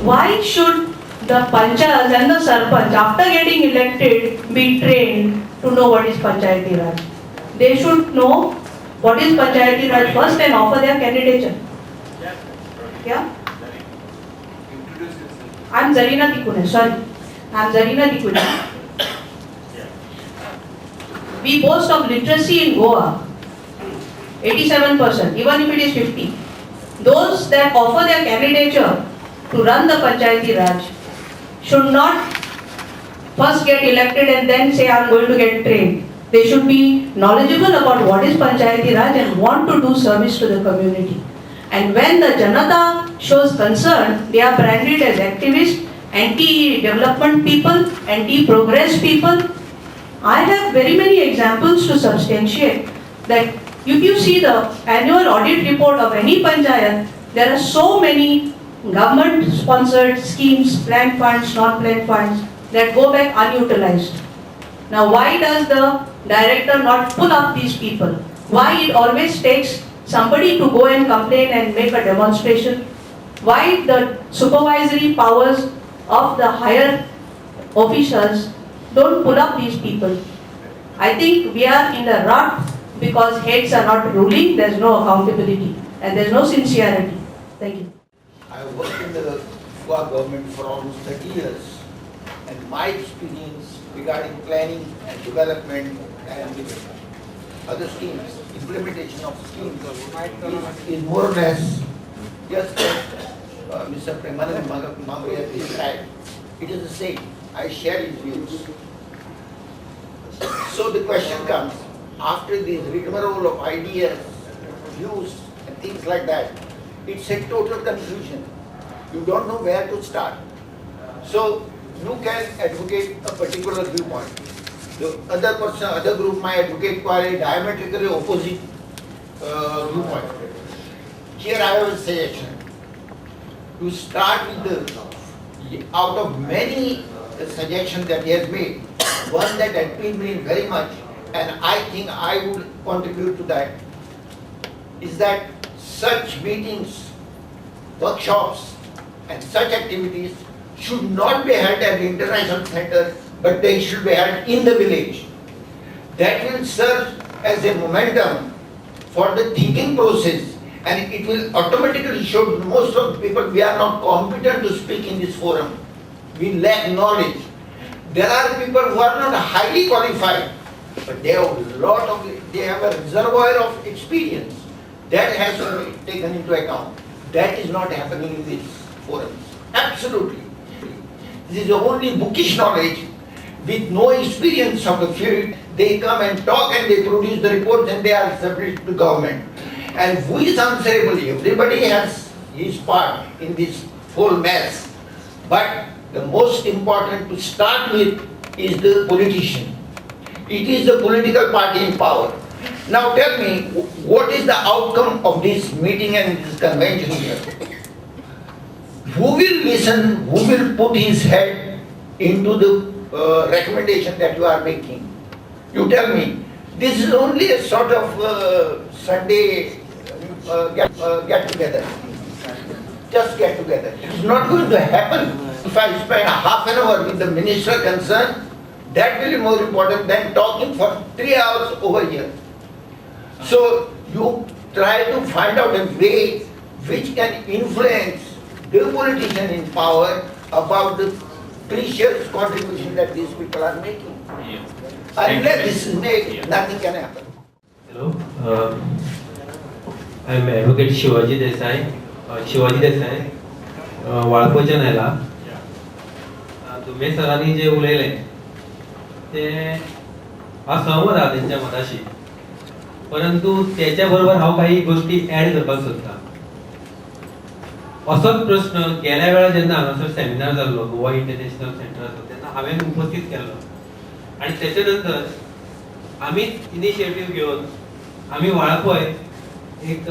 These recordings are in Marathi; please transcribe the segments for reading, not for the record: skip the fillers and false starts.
Why should the panchayats and the sarpanch, after getting elected, be trained to know what is Panchayati Raj? They should know what is Panchayati Raj first and offer their candidature. Yeah? I'm Zarina Tikune, sorry. I'm Zarina Tikune. We boast of literacy in Goa, 87%, even if it is 50. Those that offer their candidature to run the Panchayati Raj should not first get elected and then say I'm going to get trained. They should be knowledgeable about what is Panchayati Raj and want to do service to the community. And when the Janata shows concern, they are branded as activists, anti-development people, anti-progress people. I have very many examples to substantiate that if you see the annual audit report of any panchayat, there are so many government-sponsored schemes, planned funds, non-planned funds that go back unutilized. Now, why does the director not pull up these people? Why it always takes somebody to go and complain and make a demonstration? Why the supervisory powers of the higher officials don't pull up these people? I think we are in a rut because heads are not ruling, there's no accountability and there's no sincerity. Thank you. I worked in the Goa government for almost 30 years, and my experience regarding planning and development and other schemes, implementation of schemes is more or less just Mr. Premanand Mamre has described. It is the same. I share his views. So the question comes, after the rigmarole of ideas, views and things like that, it's a total confusion. You don't know where to start. So you can advocate a particular viewpoint. The other person, other group might advocate for a diametrically opposite viewpoint. Here I have a suggestion. To start with out of many suggestions that he has made, one that appealed me very much, and I think I would contribute to that, is that such meetings, workshops, and such activities should not be held at the international center, but they should be held in the village. That will serve as a momentum for the thinking process, and it will automatically show to most of the people we are not competent to speak in this forum. We lack knowledge. There are people who are not highly qualified, but they have a reservoir of experience. That has to be taken into account. That is not happening in these forums. Absolutely. This is only bookish knowledge with no experience of the field. They come and talk and they produce the reports and they are submitted to the government. And who is answerable? Everybody has his part in this whole mess. But the most important to start with is the politician. It is the political party in power. Now tell me, what is the outcome of this meeting and this convention here? Who will listen, who will put his head into the recommendation that you are making? You tell me. This is only a sort of Sunday get together. Just get together. It is not going to happen. If I spend half an hour with the minister concerned, that will be more important than talking for 3 hours over here. So you try to find out a way which can influence the politician in power about the precious contribution that these people are making. Unless this is made, nothing can happen. Hello, I am Advocate Shivaji Desai. वाळपच्या न्यायला तुम्ही सरांनी जे उलयले ते हांव सहमत आहा त्यांच्या मताशी, परंतु त्याच्या बरोबर हांव काही गोष्टी ऍड करपाक सोदता. असोच प्रश्न गेल्या वेळा जेन्ना हांगासर सेमिनार जाल्लो गोवा इंटरनॅशनल सेंटराचो तेन्ना हांवें उपस्थित केल्लो, आणि त्याच्या नंतर आम्ही इनिशिएटिव्ह घेऊन आम्ही वाळपय एक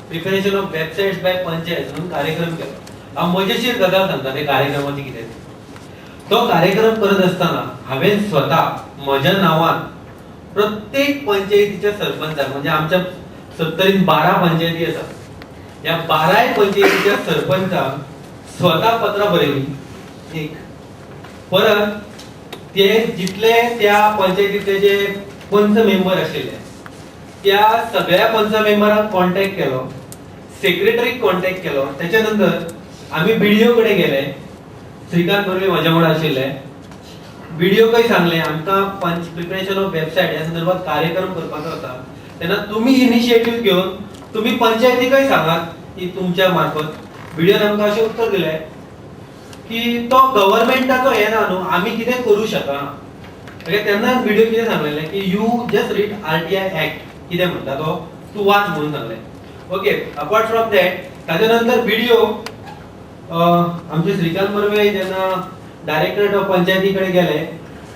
preparation of websites by panchayat म्हणून कार्यक्रम केलो. हांव मजेशीर गजाल सांगता ते कार्यक्रमाची कितें. तो कार्यक्रम करत असताना हांवें स्वता म्हज्या नांवान प्रत्येक पंचायतीच्या सरपंचाक, म्हणजे आमच्या 70 12 पंचायती आसात, या 12 पंचायतीच्या सरपंचाक स्वतः पत्र बरयली एक परत ते जितले त्या पंचायतीचे जे पंच मेंबर आशिल्ले त्या सगळ्या पंच मेंबरांक कॉन्टॅक्ट केलो, सेक्रेटरीक कॉन्टॅक्ट केलो. त्याच्या नंतर आम्ही बीडीओ कडे गेले, श्रीकांत बर्वे माझ्या वांगडा आशिल्ले. बीडीओ काय सांगले आमकां प्रिपरेशन ऑफ वेबसायट ह्या संदर्भात कार्यक्रम करपाचो आसा, तेन्ना तुम्ही इनिशिएटिव्ह घेवन तुम्ही पंचायतीकय सांगात की तुमच्या मार्फत. बीडीओन आमकां अशें उत्तर दिलें की तो गव्हर्नमेंटाचो हे ना न्हू, आमी कितें करूं शकना. तेन्ना बीडीओ कितें सांगलेलें की you just read RTI act कितें म्हणटा तो तूं वाच म्हणून सांगलें. ओके, अपार्ट फ्रॉम दॅट ताच्या नंतर बीडीओ आमचे श्रीकांत बर्वे जेन्ना डायरेक्टरेट ऑफ पंचायती कडेन गेले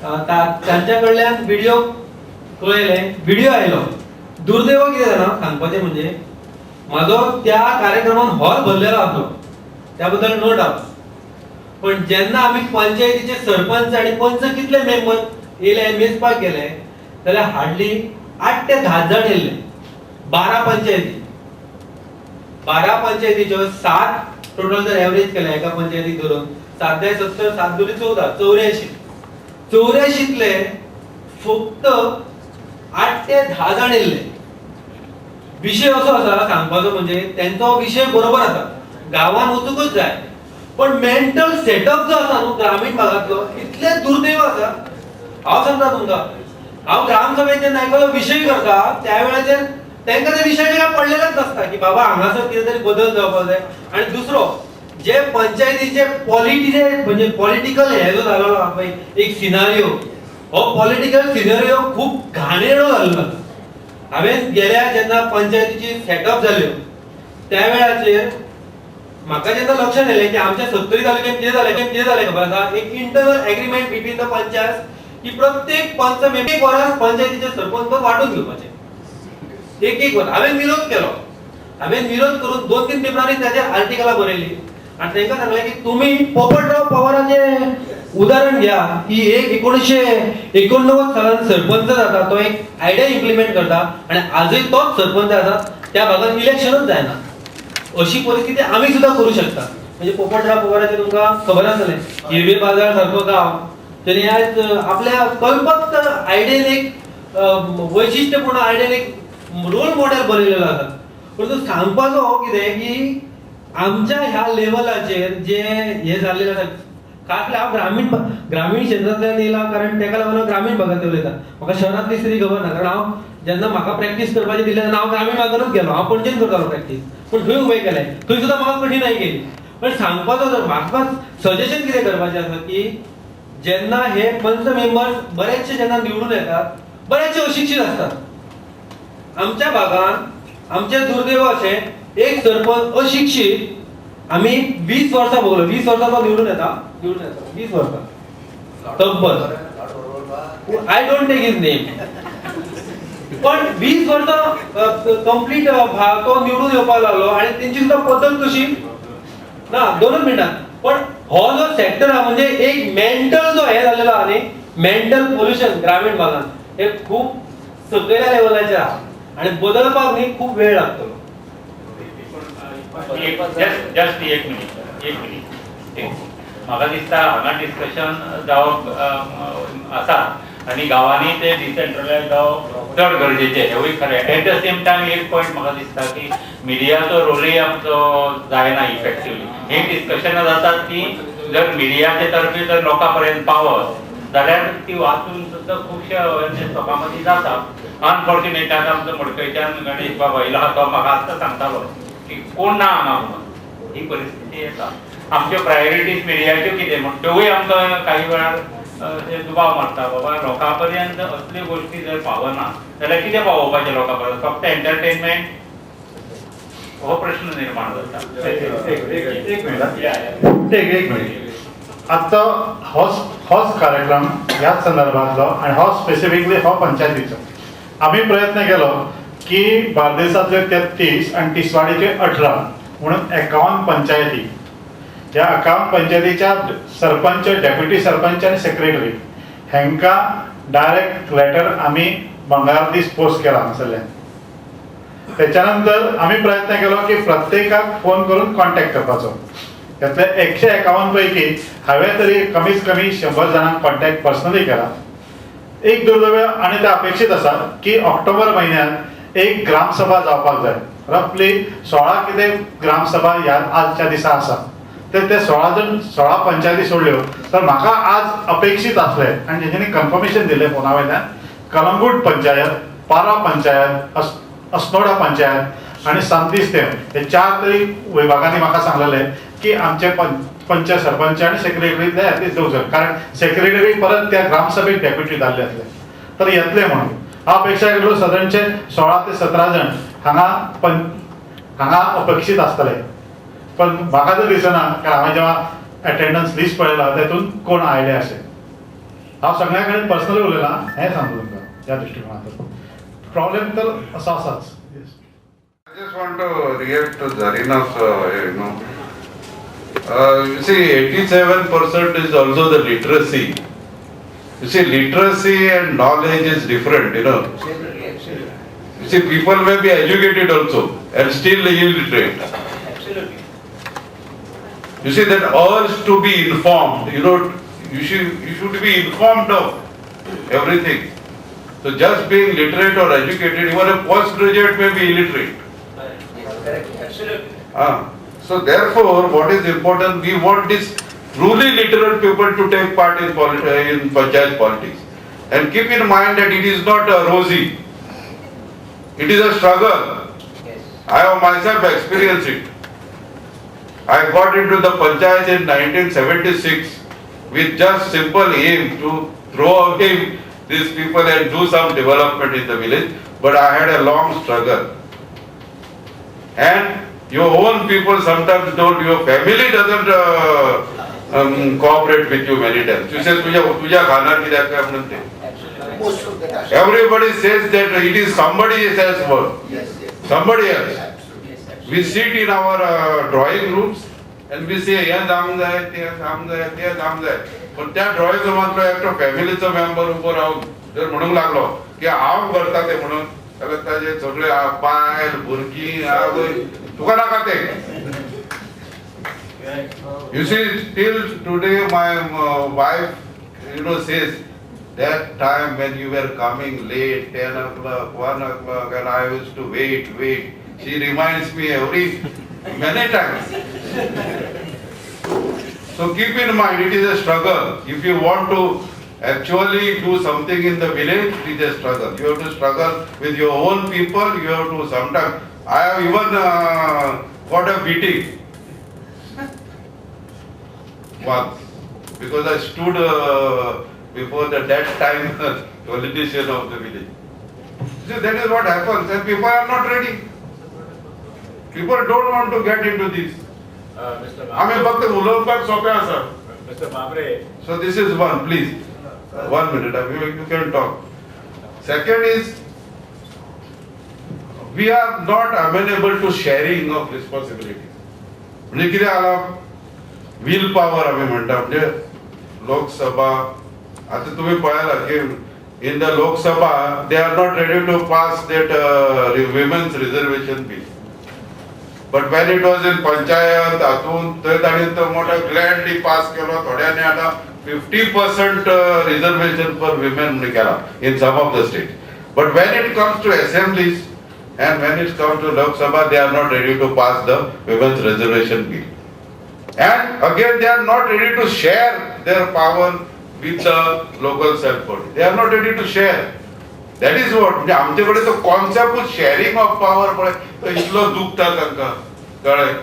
तांच्या कडल्यान बीडीओ कळयलें, बीडीओ आयलो. दुर्दैव कितें जालें सांगपाचें म्हणजे म्हाजो त्या कार्यक्रमान हॉल भरलेलो आसलो, त्या बद्दल नो डाउट. पण जेन्ना आमी पंचायतीचे सरपंच आणि पंच कितले मेंबर येयले मेजपाक गेले जाल्यार हार्डली 8 ते 10 जण येयले. 12 पंचायतीच्यो 7 टोटल जर एवरेज केले एका पंचायतीक धरून 7 × 70 7 × 14 84तले फक्त 8 ते 10 जण येयले. विषय असो आसा सांगपाचो म्हणजे त्यांचो विषय बरोबर आसा, गांवांत वचूंकच जाय. पण मेंटल सेटअप जो आसा न्हू ग्रामीण भागातलो इतले दुर्दैव आसा. हांव सांगता तुमकां, हांव ग्रामसभेत जेन्ना एखादो विशय करता त्या वेळाचेर तांकां ते विशयाचेर काय पडलेलेच नासता की बाबा हांगासर कितें तरी बदल जावपाक जाय. आणि दुसरो जे पंचायतीचे म्हणजे पॉलिटिकल हे जो जाल्लो आसा पळय एक सिनारिओ, हो पॉलिटिकल सिनारिओ खूब घाणेरडो जाल्लो आसा. हांवें गेल्या जेन्ना पंचायतीची सेटअप जाल्यो त्या वेळाचेर म्हाका जेन्ना लक्षात येयलें की आमच्या 70 तालुक्यांत कितें जालें खबर आसा, एक internal agreement between the panchayat की प्रत्येक पंच एक वरास पंचायतीचे सरपंच वांटून घेवपाचे एक वर. हांवें विरोध करून 2-3 पेपरांनी ताचेर आर्टिकलां बरयली आनी तांकां सांगलें की तुमी पोपटराव पवाराचें उदाहरण घ्या की एक 1989 सालांत सरपंच जाता, तो एक आयडिया इम्प्लिमेंट करता आनी आजूय तोच सरपंच आसा, त्या भागात इलेक्शनच जायना. अशी परिस्थिती आम्ही सुद्धा करू शकता. म्हणजे पोपटराव पवाराचे तुमकां खबर आसतलें, हिरवे बाजार सारको गांव त्यांनी आज आपल्या कल्पक आयडियेन एक वैशिष्ट्यपूर्ण आयडियेन एक रोल मॉडेल बरयलेलो आसा. परंतु सांगपाचो कितें की आमच्या ह्या लेवलाचेर जे हे जाल्लेले आसा, खास हांव ग्रामीण क्षेत्रांतल्यान येयला कारण तेका लागून हांव ग्रामीण भागांत उलयता. म्हाका शहरांतली स्थिती खबर ना, कारण हांव जेन्ना म्हाका प्रॅक्टीस करपाचें दिलें तेन्ना हांव ग्रामीण भागांतूच गेलो, हांव पणजेन करतालो प्रॅक्टीस, पण थंय उबें केलें, थंय सुद्दां म्हाका कठीनाई केली. पण सांगपाचो जर म्हाका सजेशन कितें करपाचें आसा की जेन्ना हे पंच मेंबर्स बरेचशे जेन्ना निवडून येतात बरेचशे अशिक्षीत असतात. आमच्या भागांत आमचे दुर्दैव अशें एक सरपंच अशिक्षीत आम्ही 20 वर्सां भोगलो. 20 वर्सां तो निवडून येता 20 वर्सां तब्बल. I don't take his name. पण 20 वर्सां कंप्लीट तो निवडून येवपाक लागलो आणि त्यांची सुद्धा पद्धत कशी ना 2 मिनिटांत. पण हो जो सेक्टर हा म्हणजे एक मेंटल जो हे झालेलो आहा न्ही, मेंटल पोल्युशन ग्रामीण भागात हे खूप सकयल्या लेवलाचेर आहा आणि बदलपाक न्ही खूप वेळ लागतलो. जस्ट एक मिनिट म्हाका दिसता हांगा डिस्कशन जावप आसा आनी गांवांनी ते डिसेंट्रलायज जावप चड गरजेचें, हेवूय खरें. एट द सेम टायम एक पॉयंट म्हाका दिसता की मिडियाचो रोलूय आमचो जायना इफेक्टिवली. हे डिस्कशनां जातात की जर मिडियाचे तर्फे जर लोकां पर्यंत पावत जाल्यार ती वाचून सुद्दां खुबशे अवेरनेस लोकां मदीं जाता. अनफॉर्च्युनेट आतां आमचो मडकयच्यान गणेश बाबा येयलो आहा, तो म्हाका आत्तां सांगतालो की कोण ना हांगा म्हणून. ही परिस्थिती येता. आमच्यो प्रायोरिटीज मिडियाच्यो कितें म्हण त्योय आमकां काही वेळार दुबाव मारता. बाबा लोकां पर्यंत असल्यो गोश्टी जर पावना जाल्यार कितें पावोवपाचें लोकां पर्यंत? फक्त एंटरटेनमेंट हो प्रश्न निर्माण जाता. एक मिनिट. आता होच कार्यक्रम ह्याच संदर्भातलो आणि हो स्पेसिफिकली हो पंचायतीचो आम्ही प्रयत्न केलो की बार्देसांतल्यो 33 आणि तिसवाडीचे 18 म्हणून 51 पंचायती, ह्या 51 पंचायतीच्या सरपंच, डेप्युटी सरपंच आणि सेक्रेटरी हांकां डायरेक्ट लेटर आम्ही मंगळार दीस पोस्ट केला हांगासरल्यान. त्याच्यानंतर आम्ही प्रयत्न केलो की प्रत्येकाक फोन करून कॉन्टॅक्ट करपाचो. त्यातले 151 पैकी हांवें तरी कमीत कमी 100 जाणांक कॉन्टॅक्ट पर्सनली केला. एक दुर्दैव आणि ते अपेक्षित आसा की ऑक्टोबर म्हयन्यात एक ग्रामसभा जावपाक जाय. रफली 16 कितें ग्रामसभा ह्या आजच्या दिसा आसा. ते 16 पंचायती सोडल्यो तर म्हाका आज अपेक्षित आसले आनी जेच्यांनी कन्फर्मेशन दिलें फोना वयल्यान कलंगूट पंचायत, पारा पंचायत, अस्नोडा पंचायत आणि सांतिस्तेम हे 4 तरी विभागांनी म्हाका सांगलेले की आमचे पंच, सरपंच आणि सेक्रेटरी ते ॲटलिस्ट येवंक जाय. कारण सेक्रेटरी परत त्या ग्रामसभेक डेप्युटी जाल्ले आसले तर येतले म्हणून हांव अपेक्षा केल्लो सादारणचे 16 ते 17 जण हांगा अपेक्षित आसतले. पण म्हाका तर दिसना कारण हांवें जेव्हा अटेंडन्स लिस्ट पळयला तातूंत कोण आयले अशें. हांव सगळ्या कडेन पर्सनली उलयलां हें सांगता तुमकां ह्या दृश्टिकोनांतल्यान. प्रॉब्लेम तर असो आसाच. I just want to react to Zarina's, you see, 87% is also the literacy. You see, literacy and knowledge is different, Absolutely, absolutely. You see, people may be educated also and still illiterate. Absolutely. You see, that urge to be informed, you should be informed of everything. So just being literate or educated, even a postgraduate may be illiterate. Correct, absolutely. So therefore, what is important, we want these truly literate people to take part in panchayat politics. And keep in mind that it is not rosy. It is a struggle. Yes. I have myself experienced it. I got into the panchayat in 1976 with just simple aim to throw away these people and do some development in the village. But I had a long struggle. And your own people sometimes don't, your family doesn't cooperate with you many times. You say, तुझ्या खाणार कित्याक काय म्हणून ते. Absolutely. Most of the time. Everybody says that it is somebody else's work. Yes, yes. Somebody else. Absolutely. Yes, absolutely. We sit in our drawing rooms and we say, हे जावंक जाय, ते जावंक जाय, ते जावंक जाय. पण त्या ड्रॉइंग रूमांतलो एकटो फॅमिलीचो मेंबर उबो रावन जर म्हणूंक लागलो की हांव करता ते म्हणून जाल्यार ताजे सगळे बायल भुरगीं आवय तुका नाका ते. You see, till today my wife, says that time when you were coming late, 10 o'clock, 1 o'clock, and I used to wait. She reminds me many times. So keep in mind, it is a struggle. If you want to actually do something in the village, it is a struggle. You have to struggle with your own people. You have to sometimes. I have even got a beating once because I stood before that time politician of the village. See, that is what happens, and people are not ready. People don't want to get into this. आम्ही फक्त उलोवपाक सोपे आसा. Mr. Mamre. So this is one, please. 1 minute, you can talk. Second is, we are not amenable to sharing of responsibility. म्हणजे कितें आला विल पॉवर आमी म्हणटा म्हणजे लोकसभा आता तुम्ही पळयला की in the Lok Sabha they are not ready to pass that women's reservation bill. But when it was in panchayat हातून थंय ताणी तो मोठो ग्लॅडली पास केलो. थोड्यांनी आता 50% रिजर्वेशन फॉर विमेन म्हणून केला in some of the state. But when it comes to assemblies and when it comes to Lok Sabha, they are not ready to pass the women's reservation bill. And again, they are not ready to share their power with the local self-body. They are not ready to share. That is what, म्हणजे आमच्याकडे तो कॉन्सेप्ट शेअरिंग ऑफ पॉवर पळय तो इतलो दुखता तांकां कळ्ळें.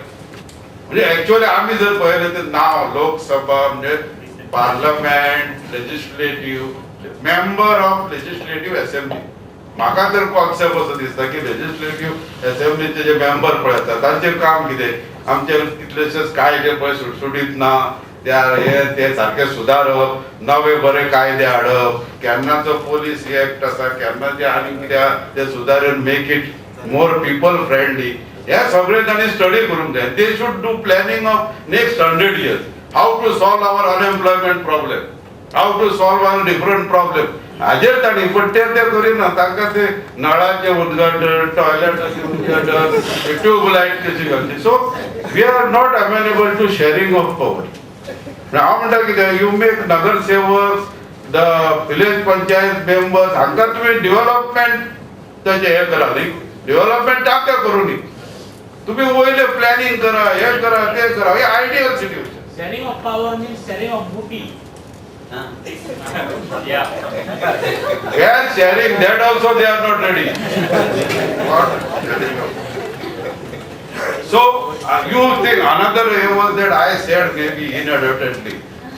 म्हणजे एक्चुअली आम्ही जर पळयलें तर नाव लोकसभा म्हणजे parliament legislative member of legislative assembly. म्हाका तर कॉन्सेप्ट असो दिसता की लेजिस्लेटिव्ह असेंब्लीचे जे मेंबर पळय आसता तांचें काम कितें आमचे कितलेशेच कायदे पळय सुटसुटीत ना ते सारखे सुदारप नवे बरे कायदे हाडप केन्नाचो पोलीस एक्ट आसा केन्नाचे आनी कितें ते सुदारून make it more people friendly. हे सगळे तांणी स्टडी करूंक जाय. They should do planning of next 100 years how to solve our unemployment problem. How to solve all different problem हाजेर ताणी पण ते करिना तांकां ते नळाचे उद्घाटन टॉयलेटाचे उद्घाटन ट्यूबलायट कशी घालची so we are not amenable to sharing of power हांव म्हणटा कितें यू मेक नगरसेवक द विलेज पंचायत मेंबर्स हांकां तुमी डेव्हलपमेंट त्याचे हे करा न्ही डेव्हलपमेंट तांकां करूं न्ही तुम्ही वयले प्लॅनिंग करा हे करा ते करा हे ideal situation Sharing of power means sharing of booty. Yeah. they are sharing that also they are not ready so you think another was that I said maybe inadvertently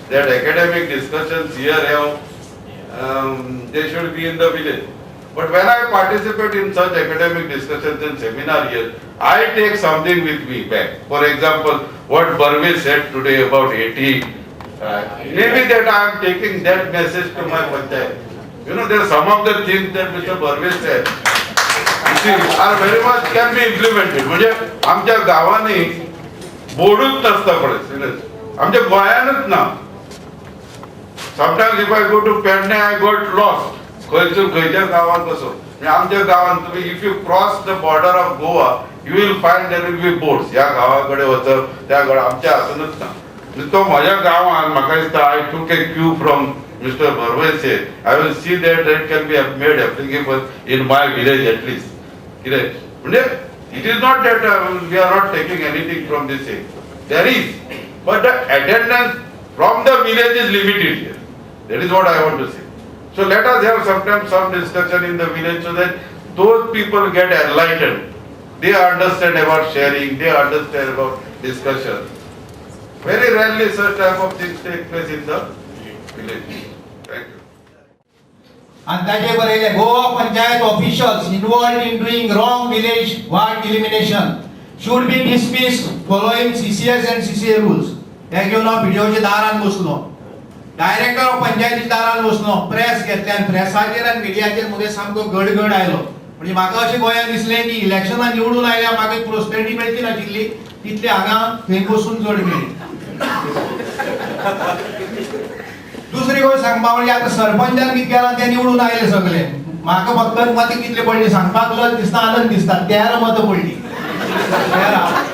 that academic discussions here have they should be in the village. But when I participate in such academic discussions and seminar here, I take something with me back. For example, what Barve said today about 80, maybe that I am taking that message to my panchayat. You know, there are some of the things that Mr. Barve said, you see, are very much can be implemented. म्हणजे आमच्या गावांनी बोर्डच नसता पडत, आमच्या गोंयानच ना. Sometimes if I go to Penne, I got lost. खंयच्या गावात कसो आमच्या गावात तुम्ही if you cross the border of Goa you will find there will be boats ह्या गावाकडे वचप त्या आमच्या हातूनच ना तो माझ्या गावात म्हाका दिसता I took a cue from mister बर्वेसे I will see that it can be made applicable in my village at least कितें म्हणजे it is not that we are not taking anything from this there is but the attendance from the village is limited here that is what I want to say. So let us have sometimes some discussion in the village so that those people get enlightened. They understand about sharing, they understand about discussion. Very rarely such type of things take place in the village. Thank you. And ताचे बरयले Goa Panchayat officials involved in doing wrong village ward elimination should be dismissed following CCS and CCA rules. हे घेऊन हांव व्हिडिओच्या दारान बसलो. डायरेक्टर ऑफ पंचायती दारान बसलो प्रेस घेतले आनी प्रेसाचेर आनी मिडियाचेर मुगे सामको गडगड आयलो म्हणजे म्हाका अशें गोंयांत दिसलें की इलेक्शनां निवडून आयल्यार म्हाका प्रोस्पेरिटी मेळची नाशिल्ली तितले हांगा थंय बसून चड मेळ्ळी. दुसरी गोष्ट सांगपा म्हणजे आतां सरपंचान कितें केलां तें निवडून आयले सगळे म्हाका फक्त मतां कितले पडली सांगपाक लज दिसता आनंद दिसता 13 मतां पडली 13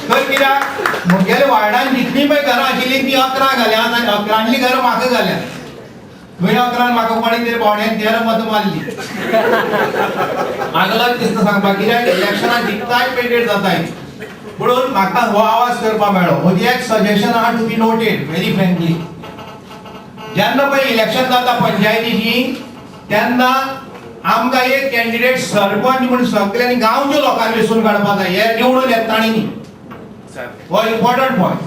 तर कित्याक मुगेले वार्डान जितली पळय घरां आशिल्ली ती 11 घाल्या आनी 11 घरां म्हाका घाल्या थंय 11 म्हाका कोणी तरी भोंवड्यान 13 मतां मारली म्हाका लज दिसता सांगपाक कित्याक इलेक्शनां जिखताय पेटेड जाताय म्हणून म्हाका हो आवाज करपा मेळ्ळो म्हजी एक सजेशन आहा to be noted very frankly जेन्ना पळय इलेक्शन जाता पंचायतीची तेन्ना आमकां एक कॅन्डिडेट सरपंच म्हणून सगळ्यांनी गांवच्या लोकांनी वेंचून काडपा जाय हे निवडून येताणी न्ही हो इम्पॉर्टंट पॉयंट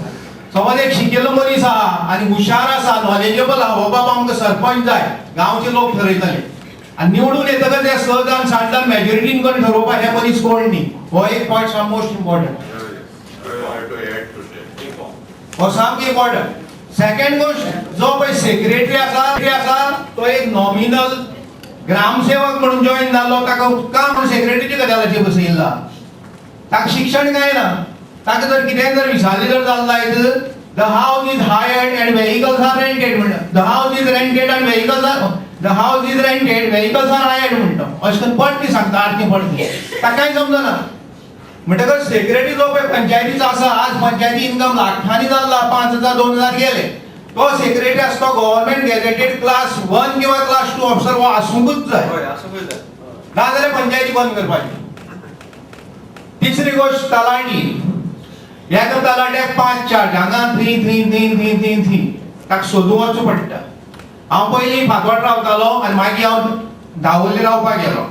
समज एक शिकिल्लो मनीस आहा आनी हुशार आसा नॉलेजेबल आहा हो बाबा आमकां सरपंच जाय गांवचे लोक ठरयतले आनी निवडून येतकच ते 6 जाण 7 जाण मेजॉरिटीन करून ठरोवपाक हे मनीस कोण न्ही हो एक पॉयंट मोस्ट इम्पॉर्टंट हो सामको इम्पॉर्टंट सेकंड गोष्ट जो पळय सेक्रेटरी आसा तो एक नॉमिनल ग्रामसेवक म्हणून जॉईन जाल्लो ताका काम म्हणून सेक्रेटरीच्या गजालाचेर बसयल्ला ताका शिक्षण काय ना ताका जर कितें जर विचारलें जर जालें जायत the house is hired and vehicles are rented म्हणटा the house is rented and vehicles are the house is rented vehicles are hired म्हणटा अशें करून पटली सांगता आरती पटली ताका कांय समजना म्हणटकच सेक्रेटरी जो पळय पंचायतीचो आसा आज पंचायती इन्कम लाखांनी जाल्ला 5000 2000 गेले तो सेक्रेटरी आसा तो गव्हर्नमेंट गॅजेटेड क्लास 1 किंवा क्लास 2 अफसर हो आसूंकूच जाय ना जाल्यार पंचायती बंद करपाची. तिसरी गोष्ट तलाठी ह्या तलाट्याक 5 चार्ज हांगा 3 ताका सोदूं वचचो पडटा. हांव पयलीं फातोड रावतालो आनी मागीर हांव धावल्ली रावपाक गेलो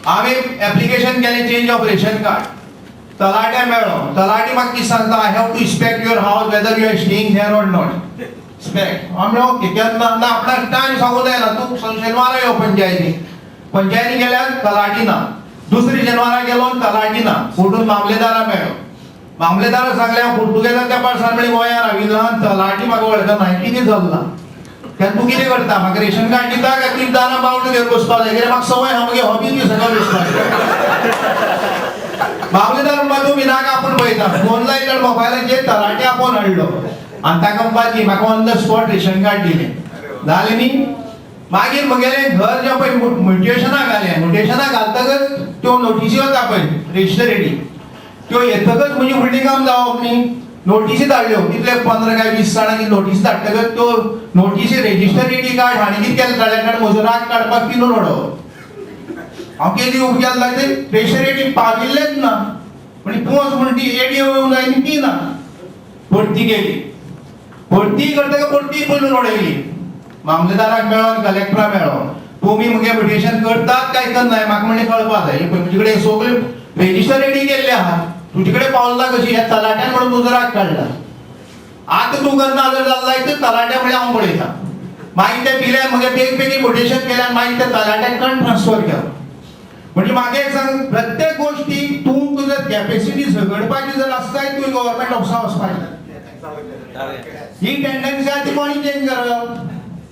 हांवें एप्लिकेशन केलें चेंज ऑफ रेशन कार्ड तलाट्या मेळ्ळो तलाटी म्हाका कितें सांगता I have to inspect your house whether you are staying here or not inspect हांव ओके केन्ना ना आपणाक टायम सांगूं जायना तूं शेनवारा यो पंचायती गेल्यार तलाटी ना दुसरी शेनवारा गेलो तलाटी ना फुडून मामलेदारा मेळ्ळो मामलेदारा सांगलें हांव पुर्तुगेजान तेंपार सांगलें गोंयांत राविल्लो आनी तलाटी म्हाका वळखना हांवें कितें चल्लां तेन्ना तूं कितें करता म्हाका रेशन कार्ड दिता काय ती दारां बावंड घेवन बसपाक जाय कित्याक म्हाका संवय आहा मगे हॉबी बी सगळें बसपाक मामलेदार म्हणटा तूं मिनाक आपूण पळयता फोन लायता मोबायलाचेर तलाटी आपोवन हाडलो आनी ताका म्हणपाक की म्हाका on the spot ration card दिलें जालें न्ही. मागीर म्हगेलें घर जें पळय म्युटेशनाक घालें, म्युटेशनाक घालतकच त्यो नोटिसी वता पळय रजिस्टरेडी, त्यो येतकच म्हणजे फुडलीं काम जावप न्ही. नोटिसी धाडल्यो कितले 15 काय 20 जाणांची नोटीस धाडटकच त्यो नोटिसी रजिस्टरेडी कार्ड हांणी कितें केलें तळ्याकडे म्हजो राग काडपाक पिनून उडोवप. हांव कितें दिवंक गेल्लो ते रजिस्टरेडी पाविल्लेच ना. म्हणजे पोंच म्हण ती एडी येवंक जाय न्ही ती ना. परती गेली, परती करतकच परती पयलून उडयली. मामलेदाराक मेळो आनी कलेक्टराक मेळो. तुमी मुगे म्युटेशन करतात काय करनाय म्हाका म्हणजे कळपाक जाय. तुजे कडेन सगळे रजिस्टरेडी केल्ले आहा, तुजे कडेन पावला कशी ह्या तलाट्यान म्हणून म्हजो राग काडला. आतां तूं करना जर जाल्यार तर तलाट्या म्हणजे हांव पळयता. मागीर ते पिल्यान म्हगे बेगीन म्युटेशन केल्यान मागीर ते तलाट्याक ट्रान्सफर केलो. म्हणजे म्हाका एक सांग, प्रत्येक गोष्टीक तूं तुजो कॅपेसिटी झगडपाची जर आसताय तुवें गव्हर्नमेंट ऑफिसांत वचपाक. ही टेंडन्सी आहा ती कोणी चेंज करप,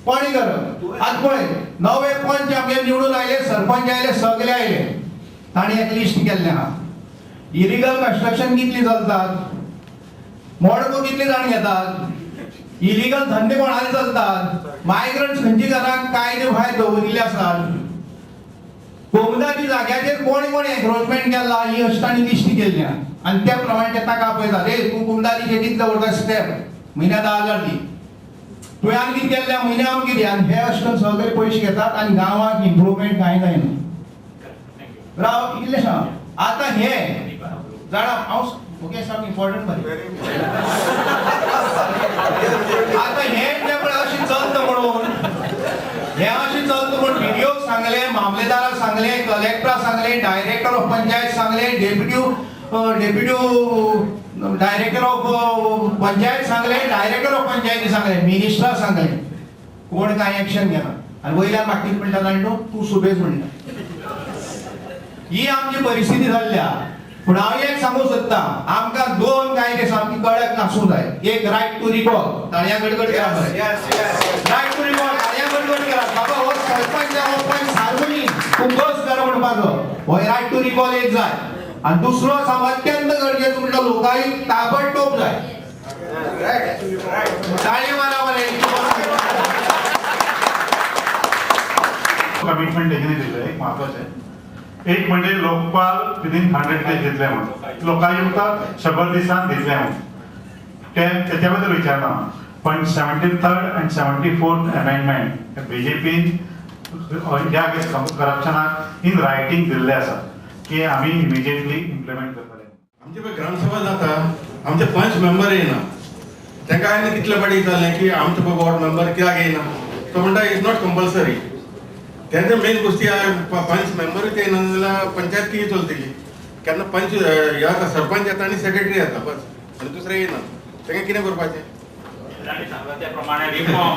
कोणी करप. आतां पळय नवे पंच आमगे निवडून आयले, सरपंच आयले, सगळे आयले. ताणी एक लिस्ट केल्लें आहा. इलिगल कन्स्ट्रक्शन कितली चलतात, मोडको कितले जाण घेतात, इलिगल धंदे कोणाले चलतात, मायग्रंट्स खंयची घरांक कायदे भायर दवरिल्ले आसात, कोमदाची जाग्याचेर कोणी कोणी एन्क्रोचमेंट केला ही अशी ताणी लिस्ट केल्ली आहा. आनी त्या प्रमाणे ते ताका आपयता, रे तूं कुमदारीचे कितले दवरता स्टेप, म्हयन्या 10,000 दी, तुवें आनी कितें केल्लें म्हयन्या हांव कितें. आनी हे अशें सगळे पयशे घेतात आनी गांवांक इम्प्रुवमेंट कांय जायना. राव इतलें सांग. आतां हे जाणा हांव ओके साम इम्पॉर्टंट मरे. आतां हे जे पळय अशें चलता म्हणून, हे अशें चलता म्हणून व्हिडिओक सांगलें, मामलेदाराक सांगलें, कलेक्टराक सांगलें, डायरेक्टर ऑफ पंचायत सांगलें, डेप्युटी डायरेक्टर ऑफ पंचायत सांगलें, डायरेक्टर ऑफ पंचायती सांगलें, मिनिस्टराक सांगलें. कोण कांय एक्शन घेना. आनी वयल्यान म्हाका कितें म्हणटा जाणा तूं, तूं सुबेज म्हणटा. ही आमची परिस्थिती जाल्ल्या. पूण हांव एक सांगूंक सोदतां, आमकां 2 कायदे सामके कडक आसूंक जाय. एक रायट टू रिकॉल, ताळया गडगड करा. रायट टू रिकॉल ताळया गडगड करा. बाबा हो सरपंच हो पंच सार्वजनीक तूं बस कर म्हणपाचो, हो रायट टू रिकॉल एक जाय. आनी दुसरो अत्यंत गरजेचो म्हणल्यार लोकायुक्त ताबडतोब जाय. ताळयो मारा मरे. कमिटमेंट तेजेने दिलं एक महत्वाचें. एक म्हणजे लोकपाल विदिन 100 days घेतले म्हणून, लोकायुक्त 100 दिसांत घेतले म्हणून त्याच्या बद्दल विचारना. पण 73rd and 74th अमेंडमेंट बीजेपीन ह्या करप्शनाक इन रायटिंग दिल्ले आसा की आमी इमिजिएटली इम्प्लिमेंट करतले. आमचे पळय ग्रामसभा जाता, आमचे 5 मेंबर येना. तांकां हांवें कितले फाटी विचारलें की आमचे पळय वॉर्ड मेंबर कित्याक येना. तो म्हणटा इज नॉट कंपल्सरी. तेन्ना मेन गोष्टी 5 मेंबरूच येना जाल्यार पंचायत कितें चलतली. केन्ना पंच येता, सरपंच येता आनी सेक्रेटरी येता बस, आनी दुसरे येना. तांकां कितें करपाचें. त्या प्रमाणे रिफॉर्म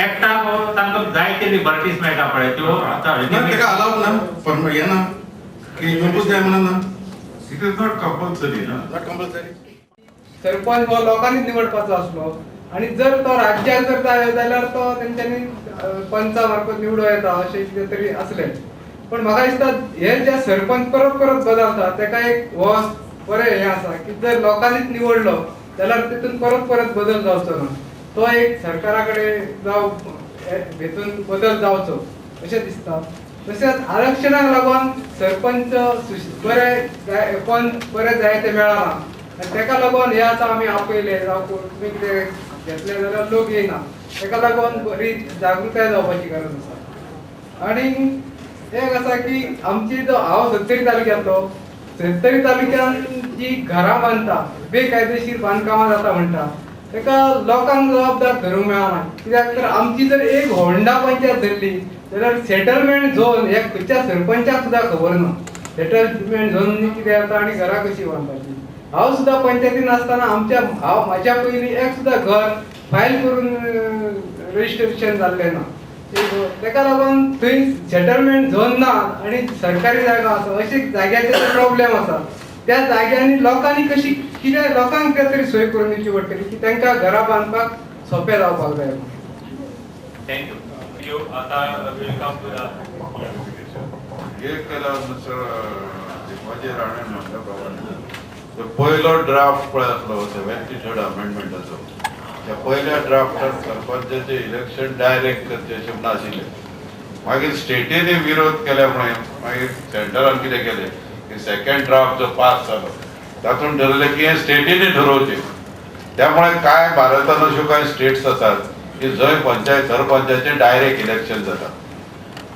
एक्टाक तांकां जायते लिबर्टीज मेळटा पळय त्यो ताका अलाउड ना, येना की मेंबर्स जाय म्हणना. It is not compulsory. Not compulsory. Sarpanch हो लोकांनीच निवडपाचो आसलो आणि जर तो राज्यात जर जायो जाल्यार तो तेंच्यांनी पंचा मार्फत निवडूं येता अशें कितें तरी असलें. पण म्हाका दिसता हे जे सरपंच परत परत बदलता तेका एक हो बरें हें आसा की जर लोकांनीच निवडलो जाल्यार तितून परत परत बदल जावचो ना. तो एक सरकारा कडेन जावं हेतून बदल जावचो अशें दिसता. तशेंच आरक्षणाक लागून सरपंच बरे जाय ते मेळना आनी तेका लागून हे आतां आमी आपयले जावं तुमी कितें घेतले जाल्यार लोक येयना. तेका लागून बरी जागृताय जावपाची गरज आसा. आनी एक आसा की आमची जो हांव सत्तरी तालुक्यांतलो, सत्तरी तालुक्यान जी घरां बांदता, बेकायदेशीर बांदकामां जाता म्हणटा तेका लोकांक जबाबदार धरूंक मेळना. कित्याक तर आमची जर एक होंडा पंचायत धरली जाल्यार सेटलमेंट झोन हे खंयच्या सरपंचाक सुद्दां खबर ना. सेटलमेंट झोन कितें जाता आनी घरां कशी बांदपाची. हांव सुद्दां पंचायतीन आसतना हांव म्हाज्या पयलीं एक सुद्दां घर फायल करून रजिस्ट्रेशन जाल्लें ना. तेका लागून थंय सेटलमेंट झोन ना आनी सरकारी जागा आसा अशे जाग्याचे प्रॉब्लेम आसा. त्या जाग्यांनी लोकांनी कशी कितें लोकांक कितें तरी सोय करून दिवची पडटली की तांकां घरां बांदपाक सोंपें जावपाक जाय. थँक्यू. आता वेलकम टू एक केला मिस्टर राणे म्हणल्या प्रमाणे तो पयलो ड्राफ्ट पळय आसलो 73rd अमेंडमेंटाचो त्या पयल्या ड्राफ्टात सरपंचाचे इलेक्शन डायरेक्ट करचे अशें म्हणून आशिल्लें मागीर स्टेटीने विरोध केल्यामुळे मागीर सेंटरान कितें केलें की सेकंड ड्राफ्ट जो पास जालो तातूंत ठरलें की हे स्टेटीने ठरोवचें त्यामुळे काय भारतान अश्यो कांय स्टेट्स आसात की जंय पंचायत सरपंचाचे डायरेक्ट इलेक्शन जाता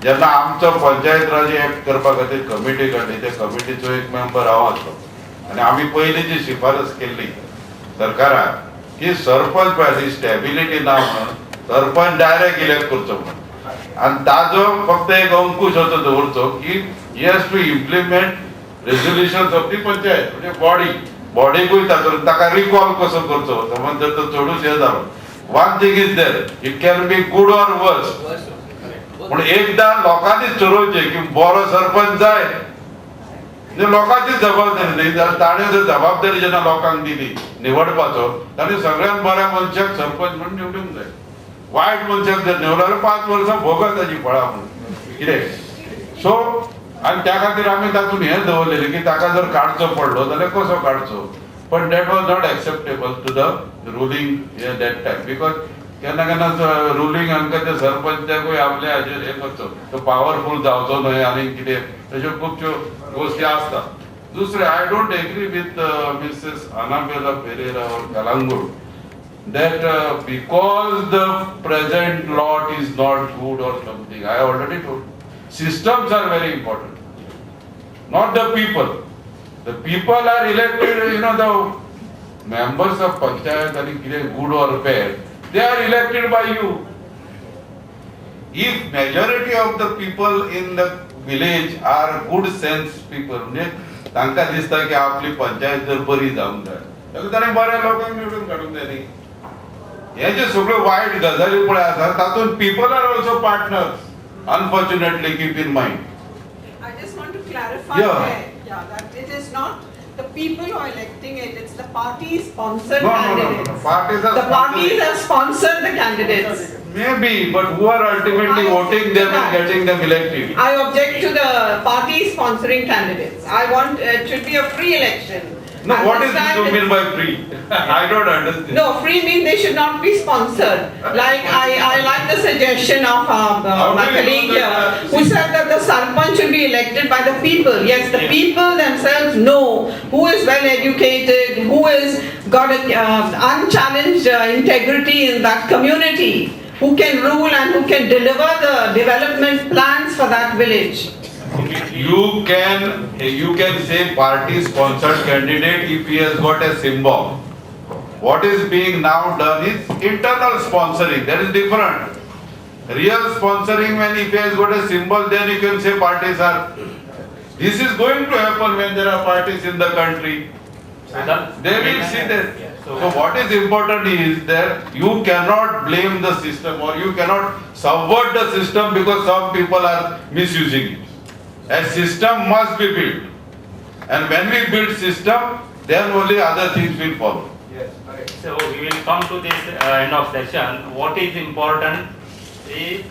जेन्ना आमचो पंचायत राज एक्ट करपा खातीर कमिटी काडली त्या कमिटीचो एक मेंबर हांव आसलो आनी आमी पयलीं जी शिफारस केल्ली सरकाराक की सरपंच पळय स्टॅबिलिटी ना म्हणून सरपंच डायरेक्ट इलेक्ट करचो म्हणून आणि ताजो फक्त एक अंकुश असो दवरचो की he has to implement resolutions of the panchayat म्हणजे बॉडीकूय ताका रिकॉल कसो करचो समज जर तो चडूच हे जालो one thing is there it can be good or वर्स पूण एकदां लोकांनीच ठरोवचें की बरो सरपंच जाय लोकांची जबाबदारी न्ही जाल्यार ताणें जर जबाबदारी जेन्ना लोकांक दिली निवडपाचो ताणें सगळ्यात बऱ्या मनशाक सरपंच म्हणून निवडूंक जाय वायट मनशाक जर निवडलो जाल्यार 5 वर्सां भोगत ताची फळां म्हणून कितें सो आनी त्या खातीर आमी तातूंत हें दवरलेलें की ताका जर काडचो पडलो जाल्यार कसो काडचो पण that was not acceptable to the ruling that time because केन्ना केन्ना रुलींग हांकां ते सरपंचाकूय आपले हाजेर हें करचो तो पावरफूल जावचो न्हय आनी कितें तश्यो खुबश्यो गोश्टी आसता दुसरें I don't agree with Mrs Anabela Pereira or Calangute that because the present lot is not good or something, I already told. Systems are very important, not the people. The people are elected, you know, the members of panchayat are good or bad. They are elected by you. If majority of the people in the village are good sense people, तांकां दिसता की आपली पंचायत जर बरी जावंक जाय जाल्यार ताणें बऱ्या लोकांक निवडून काडूंक जाय न्ही हे जे सगळे वायट गजाली पळय आसा तातूंत people are also partners unfortunately keep in mind I just want to clarify that it is not the people who are electing it, it's the party sponsored candidates. No. Parties are the parties have sponsored the candidates. Maybe, but who are ultimately voting them and getting them elected? I object to the party sponsoring candidates. I want it should be a free election. No, what is it you mean by free? I don't understand. No, free means they should not be sponsored. Like I like the suggestion of my colleague here, who said that the sarpanch should be elected by the people. Yes, the people themselves know who is well educated, who is got unchallenged integrity in that community, who can rule and who can deliver the development plans for that village. You can say party sponsored candidate if he has got a symbol. What is being now done is internal sponsoring. That is different. Real sponsoring, when if he has got a symbol, then you can say parties are. This is going to happen when there are parties in the country. They will see that. So what is important is that you cannot blame the system or you cannot subvert the system because some people are misusing it. A system must be built, and when we build system, then only other things will follow. Yes, correct. So we will come to this end of session. What is important is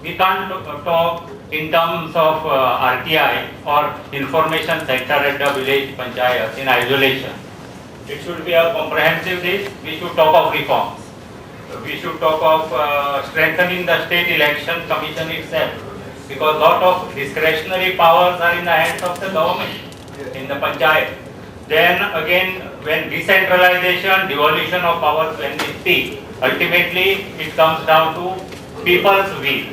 we can't talk in terms of RTI or information center at the village panchayat in isolation. It should be a comprehensive list. We should talk of reforms. We should talk of strengthening the state election commission itself. Because lot of discretionary powers are in the hands of the government in the panchayat. Then again, when decentralization, devolution of powers, when we speak, ultimately it comes down to people's will.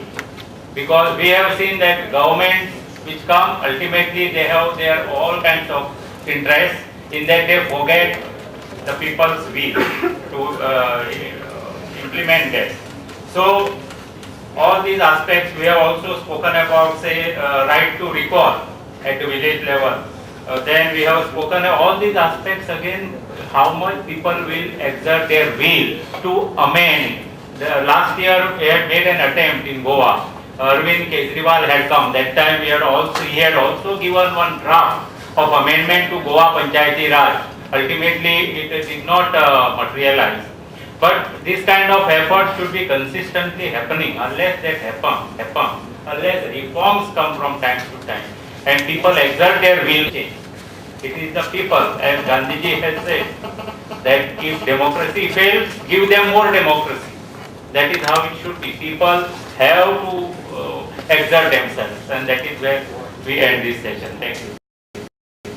Because we have seen that governments which come, ultimately they have their all kinds of interests, in that they forget the people's will to implement that. So all these aspects we have also spoken about, say right to recall at the village level. Then we have spoken all these aspects again, how much people will exert their will to amend. Last year we had made an attempt in Goa. Arvind Kejriwal had come. That time he had also given one draft of amendment to Goa Panchayati Raj. Ultimately it did not materialize. But this kind of effort should be consistently happening. Unless that happens, unless reforms come from time to time and people exert their will change. It is the people, as Gandhiji has said, that if democracy fails, give them more democracy. That is how it should be. People have to exert themselves, and that is where we end this session. Thank you.